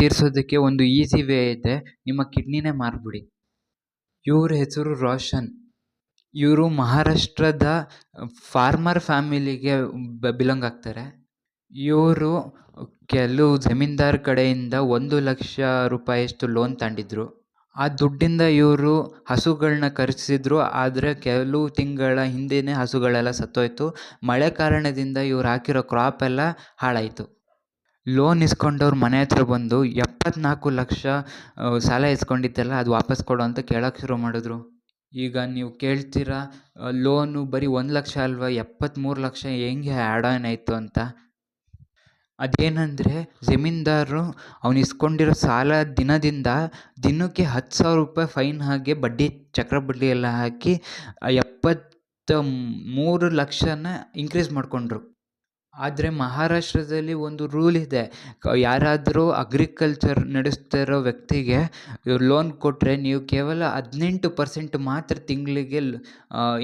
ತೀರ್ಸೋದಕ್ಕೆ ಒಂದು easy way ಇದೆ. ನಿಮ್ಮ ಕಿಡ್ನಿನೇ ಮಾರ್ಬಿಡಿ. ಇವ್ರ ಹೆಸರು ರೋಷನ್. ಇವರು ಮಹಾರಾಷ್ಟ್ರದ ಫಾರ್ಮರ್ ಫ್ಯಾಮಿಲಿಗೆ ಬಿಲಾಂಗ್ ಆಗ್ತಾರೆ. ಇವರು ಕೆಲವು ಜಮೀನ್ದಾರ್ ಕಡೆಯಿಂದ 1 ಲಕ್ಷ ರೂಪಾಯಿಯಷ್ಟು ಲೋನ್ ತಗೊಂಡಿದ್ರು. ಆ ದುಡ್ಡಿಂದ ಇವರು ಹಸುಗಳನ್ನ ಖರೀದಿಸಿದ್ರು. ಆದರೆ ಕೆಲವು ತಿಂಗಳ ಹಿಂದೆಯೇ ಹಸುಗಳೆಲ್ಲ ಸತ್ತೋಯ್ತು. ಮಳೆ ಕಾರಣದಿಂದ ಇವ್ರು ಹಾಕಿರೋ ಕ್ರಾಪ್ ಎಲ್ಲ ಹಾಳಾಯಿತು. ಲೋನ್ ಇಸ್ಕೊಂಡವ್ರು ಮನೆ ಹತ್ರ ಬಂದು 74 ಲಕ್ಷ ಸಾಲ ಇಸ್ಕೊಂಡಿದ್ದೆಲ್ಲ ಅದು ವಾಪಸ್ ಕೊಡು ಅಂತ ಕೇಳೋಕ್ಕೆ ಶುರು ಮಾಡಿದ್ರು. ಈಗ ನೀವು ಕೇಳ್ತೀರಾ, ಲೋನು ಬರೀ 1 ಲಕ್ಷ ಅಲ್ವಾ, 73 ಲಕ್ಷ ಹೆಂಗೆ ಆ್ಯಡ್ ಆನ್ ಆಯಿತು ಅಂತ. ಅದೇನಂದರೆ, ಜಮೀನ್ದಾರರು ಅವ್ನು ಇಸ್ಕೊಂಡಿರೋ ಸಾಲ ದಿನಕ್ಕೆ 10,000 ರೂಪಾಯಿ ಫೈನ್ ಹಾಗೆ ಬಡ್ಡಿ ಚಕ್ರಬಡ್ಡಿ ಎಲ್ಲ ಹಾಕಿ 73 ಲಕ್ಷನ ಇನ್ಕ್ರೀಸ್ ಮಾಡಿಕೊಂಡ್ರು. ಆದರೆ ಮಹಾರಾಷ್ಟ್ರದಲ್ಲಿ ಒಂದು ರೂಲ್ ಇದೆ. ಯಾರಾದರೂ ಅಗ್ರಿಕಲ್ಚರ್ ನಡೆಸ್ತಾ ಇರೋ ವ್ಯಕ್ತಿಗೆ ಲೋನ್ ಕೊಟ್ಟರೆ ನೀವು ಕೇವಲ 18% ಮಾತ್ರ ತಿಂಗಳಿಗೆ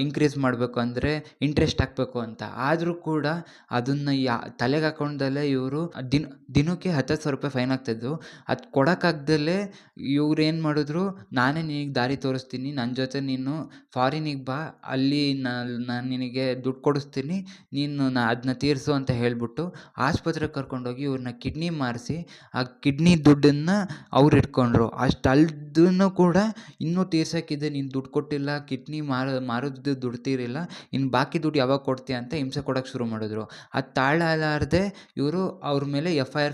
ಇನ್ಕ್ರೀಸ್ ಮಾಡಬೇಕು, ಅಂದರೆ ಇಂಟ್ರೆಸ್ಟ್ ಹಾಕಬೇಕು ಅಂತ. ಆದರೂ ಕೂಡ ಅದನ್ನು ತಲೆಗೆ ಹಾಕೊಂಡಲ್ಲೇ ಇವರು ದಿನಕ್ಕೆ 10,000 ರೂಪಾಯಿ ಫೈನ್ ಹಾಕ್ತಿದ್ರು. ಅದು ಕೊಡೋಕ್ಕಾಗ್ದಲೇ ಇವ್ರು ಏನು ಮಾಡಿದ್ರು, ನಾನೇ ನಿನಗೆ ದಾರಿ ತೋರಿಸ್ತೀನಿ, ನನ್ನ ಜೊತೆ ನೀನು ಫಾರಿನಿಗೆ ಬಾ, ಅಲ್ಲಿ ನಾನು ನಿನಗೆ ದುಡ್ಡು ಕೊಡಿಸ್ತೀನಿ, ನೀನು ಅದನ್ನ ತೀರಿಸು ಅಂತ ಹೇಳಿಬಿಟ್ಟು ಆಸ್ಪತ್ರೆಗೆ ಕರ್ಕೊಂಡೋಗಿ ಇವ್ರನ್ನ ಕಿಡ್ನಿ ಮಾರಿಸಿ ಆ ಕಿಡ್ನಿ ದುಡ್ಡನ್ನು ಅವ್ರು ಇಟ್ಕೊಂಡ್ರು. ಅಷ್ಟು ಅಲ್ದೂ ಕೂಡ ಇನ್ನೂ ತೀರ್ಸೋಕ್ಕಿದೆ, ನೀನು ದುಡ್ಡು ಕೊಟ್ಟಿಲ್ಲ, ಕಿಡ್ನಿ ಮಾರೋದು ದುಡ್ಡು ತೀರಿಲ್ಲ, ಇನ್ನು ಬಾಕಿ ದುಡ್ಡು ಯಾವಾಗ ಕೊಡ್ತೀಯ ಅಂತ ಹಿಂಸೆ ಕೊಡೋಕ್ಕೆ ಶುರು ಮಾಡಿದ್ರು. ಅದು ತಾಳಲಾರದೆ ಇವರು ಅವ್ರ ಮೇಲೆ FIR